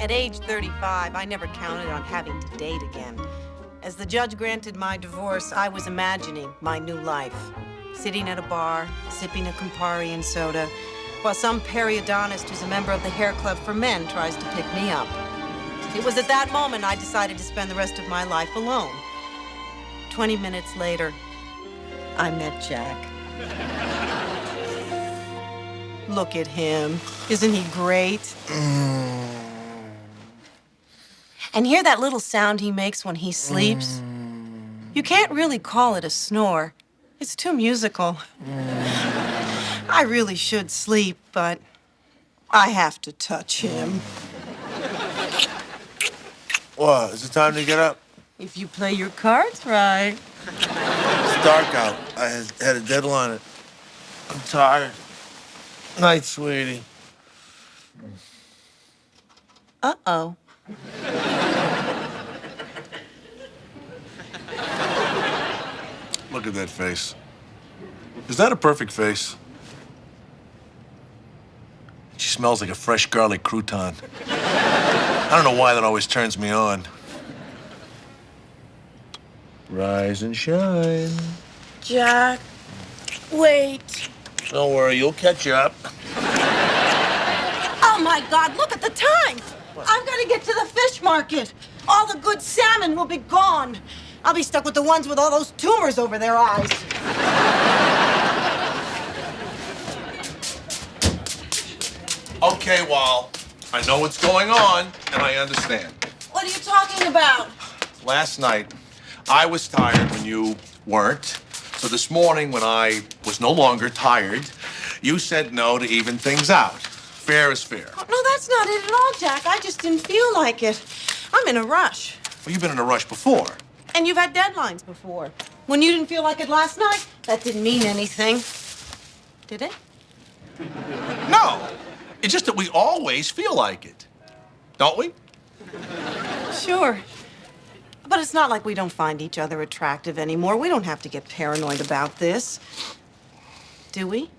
At age 35, I never counted on having to date again. As the judge granted my divorce, I was imagining my new life. Sitting at a bar, sipping a Campari and soda, while some periodontist who's a member of the Hair Club for Men tries to pick me up. It was at that moment I decided to spend the rest of my life alone. 20 minutes later, I met Jack. Look at him. Isn't he great? And hear that little sound he makes when he sleeps? You can't really call it a snore. It's too musical. I really should sleep, but I have to touch him. What, is it time to get up? If you play your cards right. It's dark out. I had a deadline. I'm tired. Night, sweetie. Uh-oh. Look at that face. Is that a perfect face? She smells like a fresh garlic crouton. I don't know why that always turns me on. Rise and shine. Jack, wait. Don't worry, you'll catch up. Oh, my God, look at the time. I've got to get to the fish market. All the good salmon will be gone. I'll be stuck with the ones with all those tumors over their eyes. Okay, Wal. I know what's going on, and I understand. What are you talking about? Last night, I was tired when you weren't. So this morning, when I was no longer tired, you said no to even things out. Fair is fair. Oh, no, that's not it at all, Jack. I just didn't feel like it. I'm in a rush. Well, you've been in a rush before. And you've had deadlines before. When you didn't feel like it last night, that didn't mean anything. Did it? No. It's just that we always feel like it. Don't we? Sure. But it's not like we don't find each other attractive anymore. We don't have to get paranoid about this. Do we?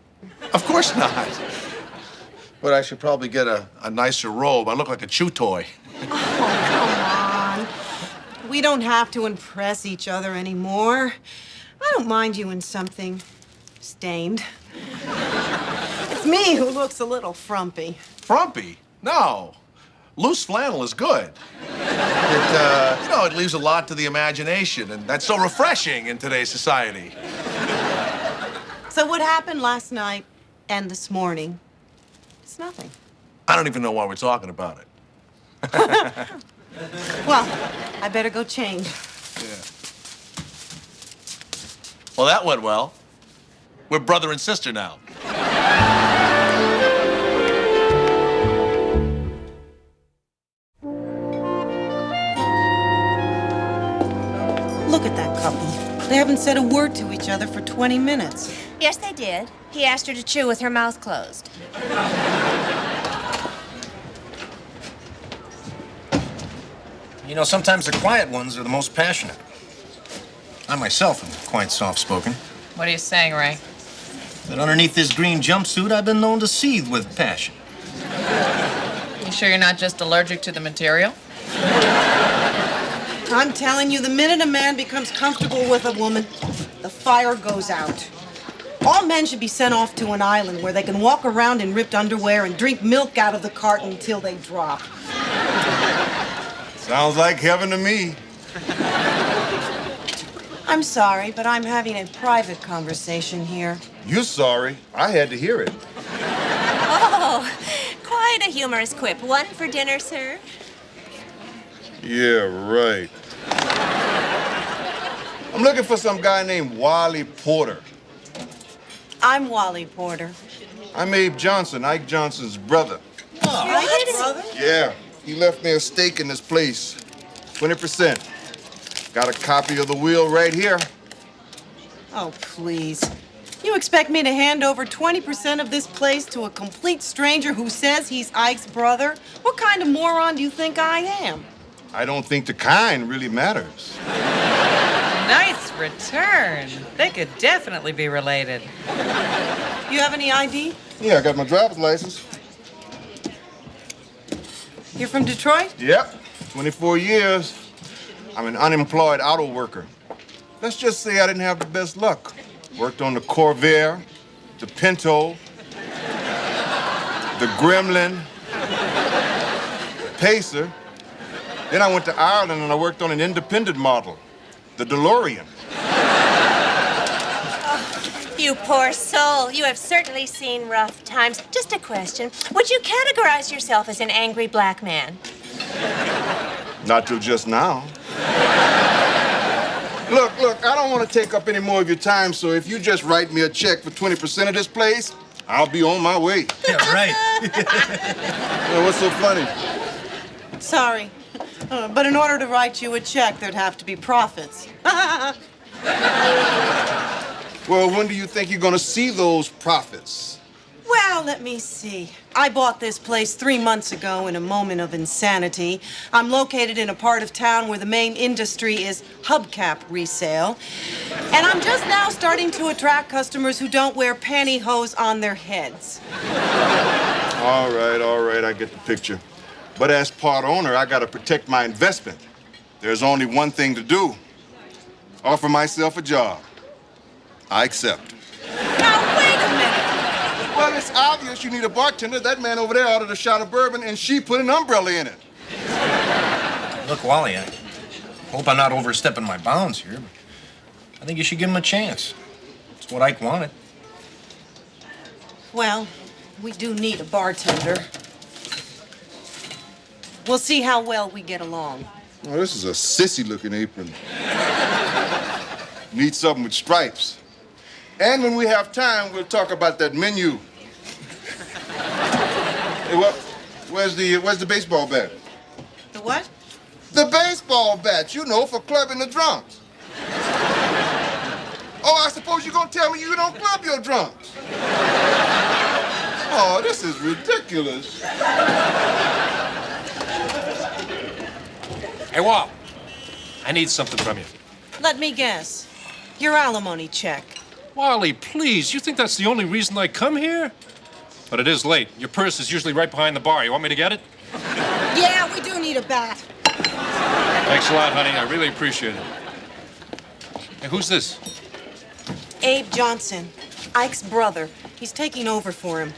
Of course not. But I should probably get a nicer robe. I look like a chew toy. Oh, come on. We don't have to impress each other anymore. I don't mind you in something stained. It's me who looks a little frumpy. Frumpy? No. Loose flannel is good. It leaves a lot to the imagination, and that's so refreshing in today's society. So what happened last night and this morning? It's nothing. I don't even know why we're talking about it. Well, I better go change. Yeah. Well, that went well. We're brother and sister now. Look at that couple. They haven't said a word to each other for 20 minutes. Yes, they did. He asked her to chew with her mouth closed. You know, sometimes the quiet ones are the most passionate. I myself am quite soft-spoken. What are you saying, Ray? But underneath this green jumpsuit, I've been known to seethe with passion. You sure you're not just allergic to the material? I'm telling you, the minute a man becomes comfortable with a woman, the fire goes out. All men should be sent off to an island where they can walk around in ripped underwear and drink milk out of the carton until they drop. Sounds like heaven to me. I'm sorry, but I'm having a private conversation here. You're sorry. I had to hear it. Oh, quite a humorous quip. One for dinner, sir? Yeah, right. I'm looking for some guy named Wally Porter. I'm Wally Porter. I'm Abe Johnson, Ike Johnson's brother. What? Brother? Yeah, he left me a stake in this place. 20%. Got a copy of the will right here. Oh, please. You expect me to hand over 20% of this place to a complete stranger who says he's Ike's brother? What kind of moron do you think I am? I don't think the kind really matters. Nice return. They could definitely be related. You have any ID? Yeah, I got my driver's license. You're from Detroit? Yep, 24 years. I'm an unemployed auto worker. Let's just say I didn't have the best luck. Worked on the Corvair, the Pinto, the Gremlin, the Pacer. Then I went to Ireland and I worked on an independent model, the DeLorean. You poor soul. You have certainly seen rough times. Just a question. Would you categorize yourself as an angry black man? Not till just now. Look, I don't want to take up any more of your time, so if you just write me a check for 20% of this place, I'll be on my way. Yeah, right. Well, what's so funny? Sorry. But in order to write you a check, there'd have to be profits. Well, when do you think you're going to see those profits? Well, let me see. I bought this place 3 months ago in a moment of insanity. I'm located in a part of town where the main industry is hubcap resale. And I'm just now starting to attract customers who don't wear pantyhose on their heads. All right, I get the picture. But as part owner, I got to protect my investment. There's only one thing to do. Offer myself a job. I accept. Now, wait a minute. Well, it's obvious you need a bartender. That man over there ordered a shot of bourbon, and she put an umbrella in it. Look, Wally, I hope I'm not overstepping my bounds here, but I think you should give him a chance. It's what Ike wanted. Well, we do need a bartender. We'll see how well we get along. Oh, this is a sissy-looking apron. Need something with stripes. And when we have time, we'll talk about that menu. Hey, where's the baseball bat? The what? The baseball bat, you know, for clubbing the drums. Oh, I suppose you're gonna tell me you don't club your drums. Oh, this is ridiculous. Hey, Walt, I need something from you. Let me guess. Your alimony check. Wally, please, you think that's the only reason I come here? But it is late. Your purse is usually right behind the bar. You want me to get it? Yeah, we do need a bat. Thanks a lot, honey. I really appreciate it. Hey, who's this? Abe Johnson, Ike's brother. He's taking over for him.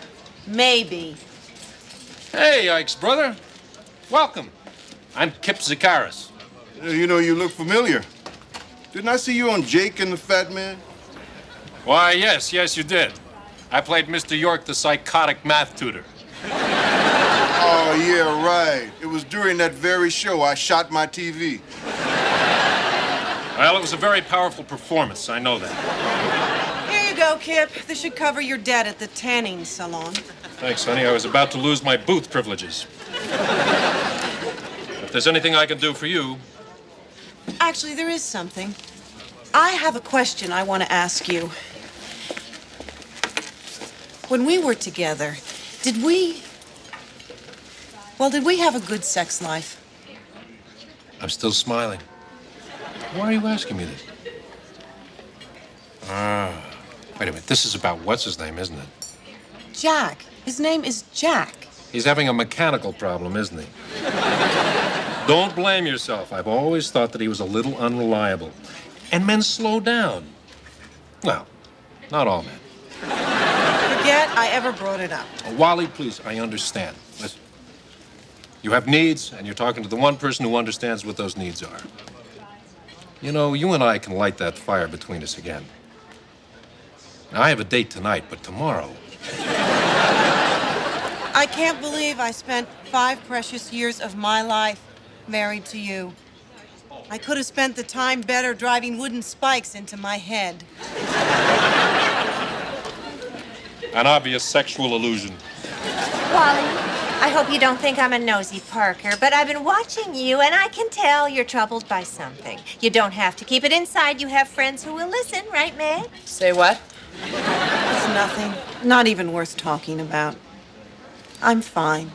Maybe. Hey, Ike's brother. Welcome. I'm Kip Zakaris. You know, you look familiar. Didn't I see you on Jake and the Fat Man? Why, yes, you did. I played Mr. York, the psychotic math tutor. Oh, yeah, right. It was during that very show I shot my TV. Well, it was a very powerful performance. I know that. Here you go, Kip. This should cover your debt at the tanning salon. Thanks, honey. I was about to lose my booth privileges. If there's anything I can do for you... Actually, there is something. I have a question I want to ask you. When we were together, did we have a good sex life? I'm still smiling. Why are you asking me this? Wait a minute. This is about what's-his-name, isn't it? Jack. His name is Jack. He's having a mechanical problem, isn't he? Don't blame yourself. I've always thought that he was a little unreliable. And men slow down. Well, not all men. Forget I ever brought it up. Wally, please, I understand. Listen. You have needs, and you're talking to the one person who understands what those needs are. You know, you and I can light that fire between us again. Now, I have a date tonight, but tomorrow... I can't believe I spent 5 precious years of my life married to you. I could have spent the time better driving wooden spikes into my head. An obvious sexual illusion. Wally, I hope you don't think I'm a nosy Parker, but I've been watching you, and I can tell you're troubled by something. You don't have to keep it inside. You have friends who will listen, right, Meg? Say what? It's nothing. Not even worth talking about. I'm fine.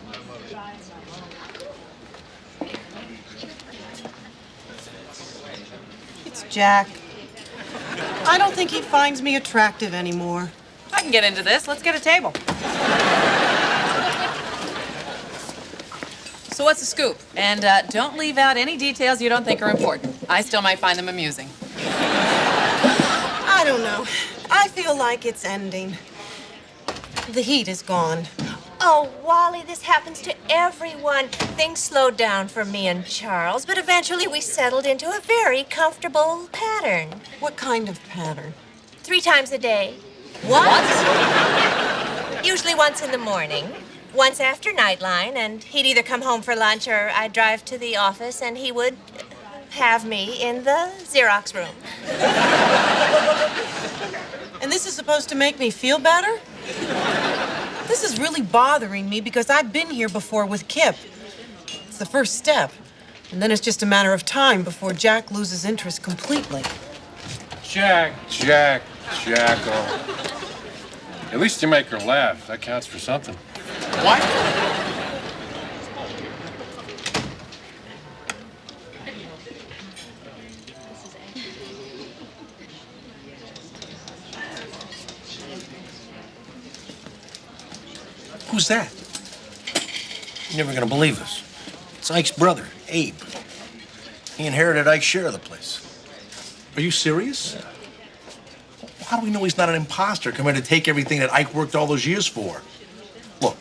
It's Jack. I don't think he finds me attractive anymore. I can get into this. Let's get a table. So what's the scoop? And don't leave out any details you don't think are important. I still might find them amusing. I don't know. I feel like it's ending. The heat is gone. Oh, Wally, this happens to everyone. Things slowed down for me and Charles, but eventually we settled into a very comfortable pattern. What kind of pattern? 3 times a day. What? Usually once in the morning, once after Nightline, and he'd either come home for lunch or I'd drive to the office and he would have me in the Xerox room. And this is supposed to make me feel better? This is really bothering me because I've been here before with Kip. It's the first step. And then it's just a matter of time before Jack loses interest completely. Jack. Oh. At least you make her laugh. That counts for something. What? Who's that? You're never gonna believe this. It's Ike's brother, Abe. He inherited Ike's share of the place. Are you serious? How do we know he's not an imposter coming to take everything that Ike worked all those years for? Look,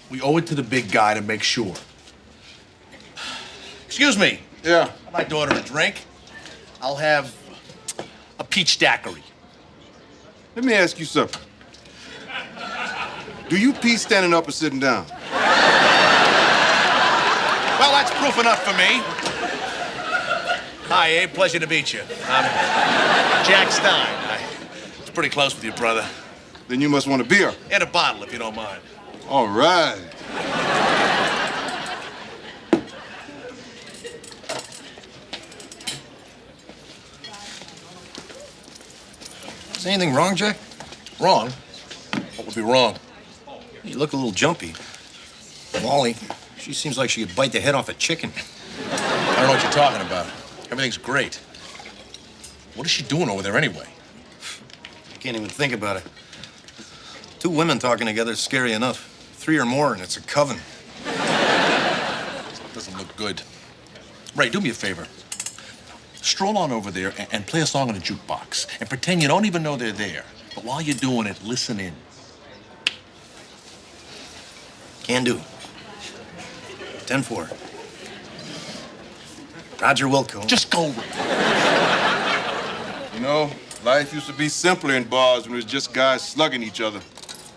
we owe it to the big guy to make sure. Excuse me. Yeah. I'd like to order a drink. I'll have a peach daiquiri. Let me ask you something. Do you pee standing up or sitting down? Well, that's proof enough for me. Hi, Abe. Pleasure to meet you. I'm Jack Stein. I was pretty close with your brother. Then you must want a beer. And a bottle, if you don't mind. All right. Is anything wrong, Jack? Wrong? What would be wrong? You look a little jumpy. Wally, she seems like she could bite the head off a chicken. I don't know what you're talking about. Everything's great. What is she doing over there anyway? I can't even think about it. 2 women talking together is scary enough. 3 or more, and it's a coven. Doesn't look good. Ray, do me a favor. Stroll on over there and play a song on a jukebox and pretend you don't even know they're there. But while you're doing it, listen in. Can do. 10-4. Roger Wilco. Just go. You know, life used to be simpler in bars when it was just guys slugging each other.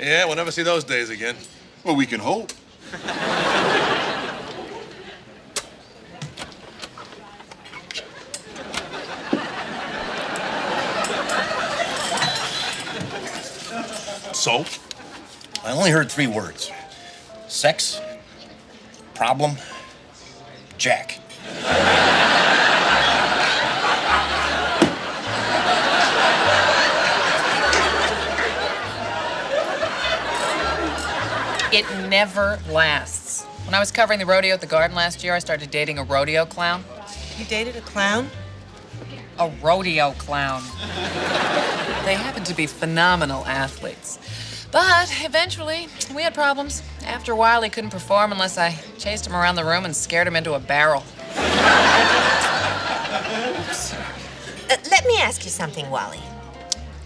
Yeah, we'll never see those days again. Well, we can hope. So? I only heard 3 words. Sex, problem, Jack. It never lasts. When I was covering the rodeo at the Garden last year, I started dating a rodeo clown. You dated a clown? A rodeo clown. They happened to be phenomenal athletes. But eventually, we had problems. After a while, he couldn't perform unless I chased him around the room and scared him into a barrel. Let me ask you something, Wally.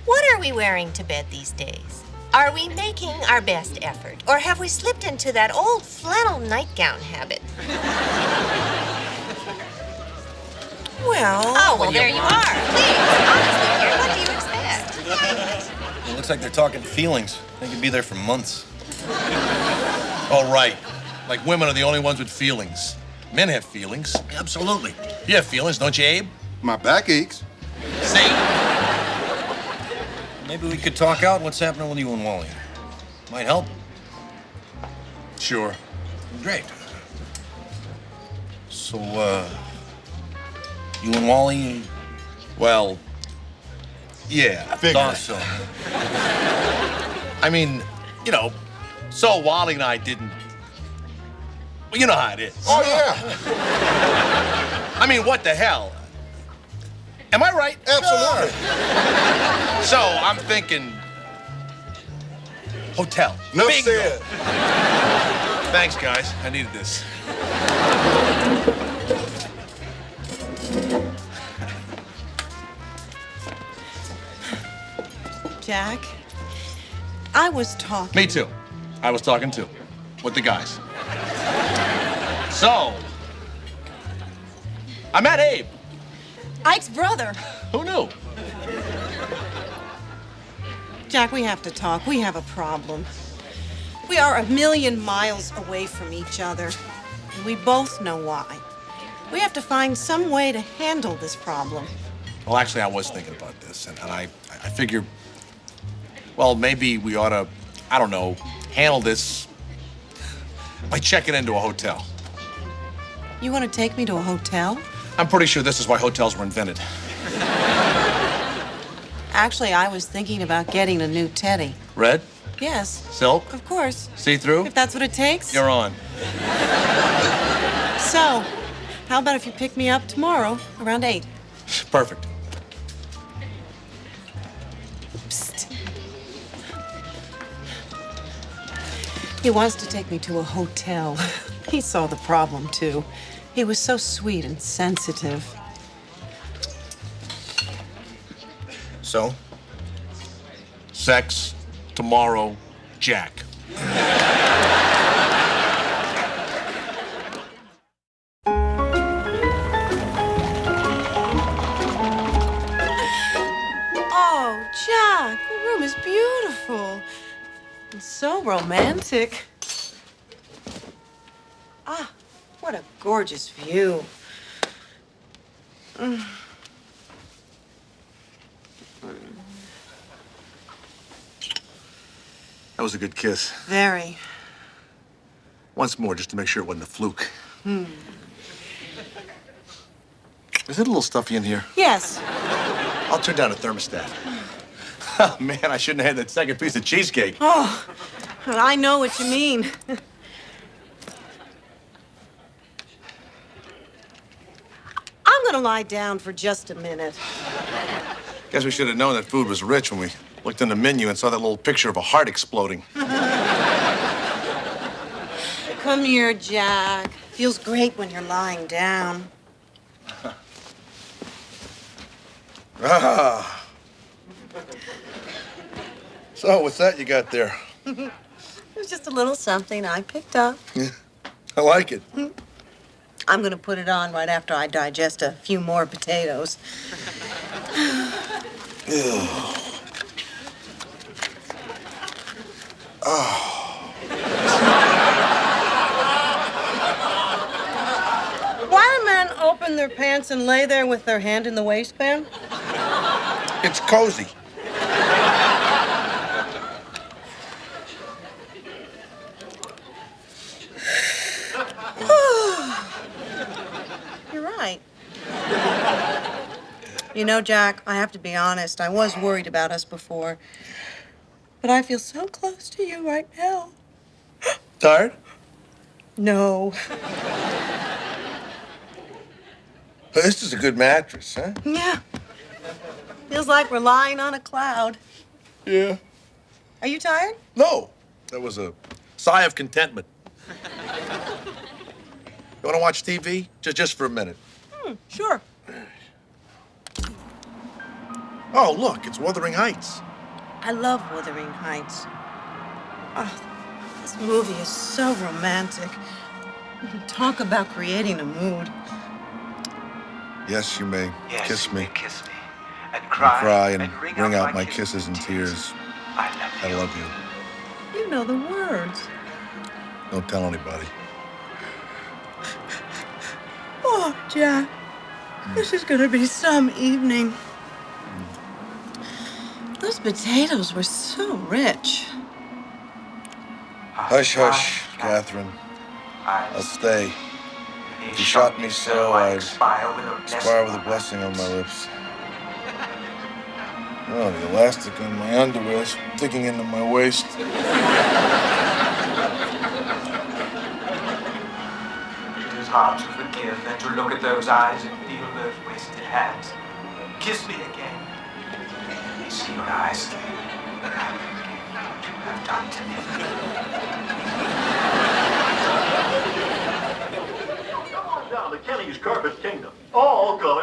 What are we wearing to bed these days? Are we making our best effort, or have we slipped into that old flannel nightgown habit? Well... Oh, well, there you are. Please, honestly, dear, what do you expect? It looks like they're talking feelings. They could be there for months. Oh, right. Like women are the only ones with feelings. Men have feelings. Absolutely. You have feelings, don't you, Abe? My back aches. See? Maybe we could talk out what's happening with you and Wally. Might help. Sure. Great. So, you and Wally Well, yeah. thought so. I mean, you know, so Wally and I didn't... Well, you know how it is. Oh, yeah. I mean, what the hell? Am I right? Absolutely. So, I'm thinking... Hotel. Enough Bingo. said. Thanks, guys. I needed this. Jack, I was talking. Me too. I was talking too. With the guys. So, I met Abe. Ike's brother. Who knew? Jack, we have to talk. We have a problem. We are a million miles away from each other, and we both know why. We have to find some way to handle this problem. Well, actually, I was thinking about this, and I figure, well, maybe we ought to, I don't know, handle this by checking into a hotel. You want to take me to a hotel? I'm pretty sure this is why hotels were invented. Actually, I was thinking about getting a new teddy. Red? Yes. Silk? Of course. See-through? If that's what it takes. You're on. So, how about if you pick me up tomorrow around 8? Perfect. Psst. He wants to take me to a hotel. He saw the problem, too. He was so sweet and sensitive. So? Sex, tomorrow, Jack. Oh, Jack, the room is beautiful. It's so romantic. Ah, what a gorgeous view. That was a good kiss. Very. Once more, just to make sure it wasn't a fluke. Is it a little stuffy in here? Yes. I'll turn down the thermostat. Oh, man, I shouldn't have had that second piece of cheesecake. Oh, I know what you mean. I'm gonna lie down for just a minute. Guess we should have known that food was rich when we looked in the menu and saw that little picture of a heart exploding. Come here, Jack. Feels great when you're lying down. Ah. So, what's that you got there? It was just a little something I picked up. Yeah, I like it. I'm gonna put it on right after I digest a few more potatoes. Why do men open their pants and lay there with their hand in the waistband? It's cozy. You're right. You know, Jack, I have to be honest. I was worried about us before. But I feel so close to you right now. Tired? No. This is a good mattress, huh? Yeah. Feels like we're lying on a cloud. Yeah. Are you tired? No. That was a sigh of contentment. You want to watch TV? Just for a minute. Sure. Oh, look, it's Wuthering Heights. I love Wuthering Heights. Oh, this movie is so romantic. Talk about creating a mood. Yes, you may Yes, kiss you me, may kiss me and cry, and wring out my kisses in tears. I love you. I love you. You know the words. Don't tell anybody. Oh, Jack, this is gonna be some evening. Those potatoes were so rich. Hush, hush, Catherine. I'll stay. If you shot me so, I'd expire with a blessing on my lips. Oh, the elastic on my underwear is digging into my waist. It is hard to forgive and to look at those eyes and feel those wasted hands. Kiss me again. Let me see your eyes. What you have done to me.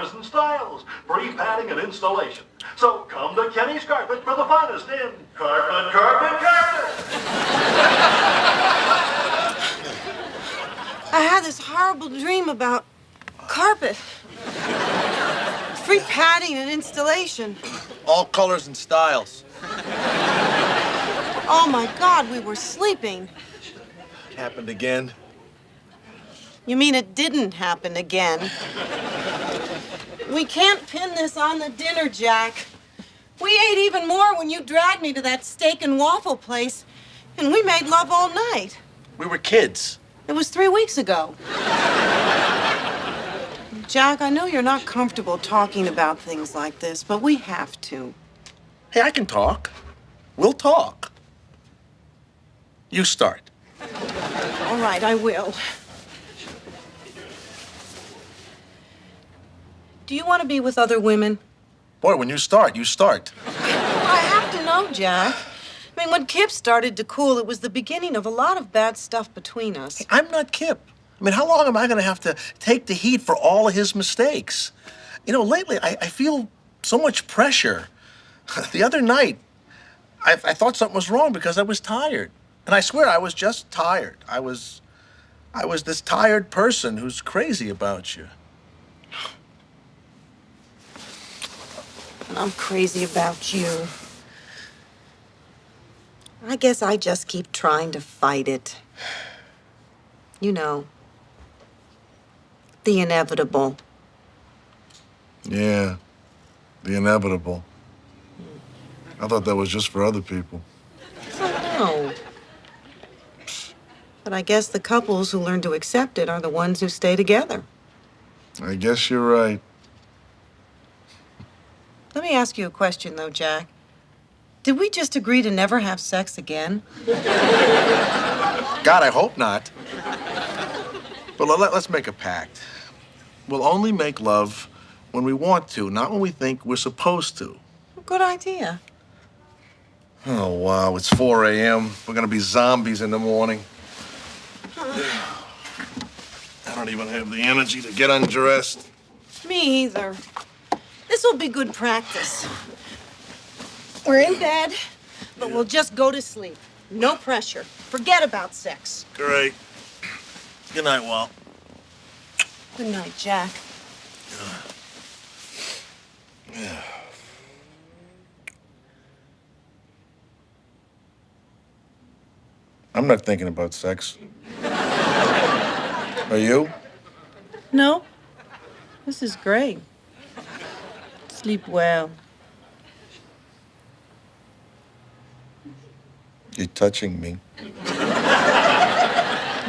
colors and styles, free padding and installation. So come to Kenny's Carpet for the finest in carpet, carpet, carpet. I had this horrible dream about carpet. Free padding and installation. All colors and styles. Oh my God, we were sleeping. Happened again. You mean it didn't happen again? We can't pin this on the dinner, Jack. We ate even more when you dragged me to that steak and waffle place, and we made love all night. We were kids. It was 3 weeks ago. Jack, I know you're not comfortable talking about things like this, but we have to. Hey, I can talk. We'll talk. You start. All right, I will. Do you want to be with other women? Boy, when you start, you start. I have to know, Jack. I mean, when Kip started to cool, it was the beginning of a lot of bad stuff between us. Hey, I'm not Kip. I mean, how long am I going to have to take the heat for all of his mistakes? You know, lately, I feel so much pressure. The other night, I thought something was wrong because I was tired. And I swear, I was just tired. I was this tired person who's crazy about you. I'm crazy about you. I guess I just keep trying to fight it. You know, the inevitable. Yeah, the inevitable. I thought that was just for other people. No. But I guess the couples who learn to accept it are the ones who stay together. I guess you're right. Let me ask you a question, though, Jack. Did we just agree to never have sex again? God, I hope not. But let's make a pact. We'll only make love when we want to, not when we think we're supposed to. Good idea. Oh, wow, it's 4 a.m. We're gonna be zombies in the morning. I don't even have the energy to get undressed. Me either. This will be good practice. We're in bed, but we'll just go to sleep. No pressure. Forget about sex. Great. Good night, Walt. Good night, Jack. I'm not thinking about sex. Are you? No. This is great. Sleep well. You're touching me.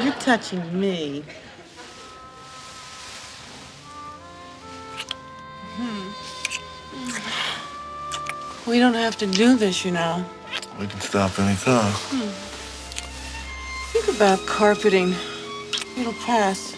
You're touching me. We don't have to do this, you know. We can stop anytime. Think about carpeting. It'll pass.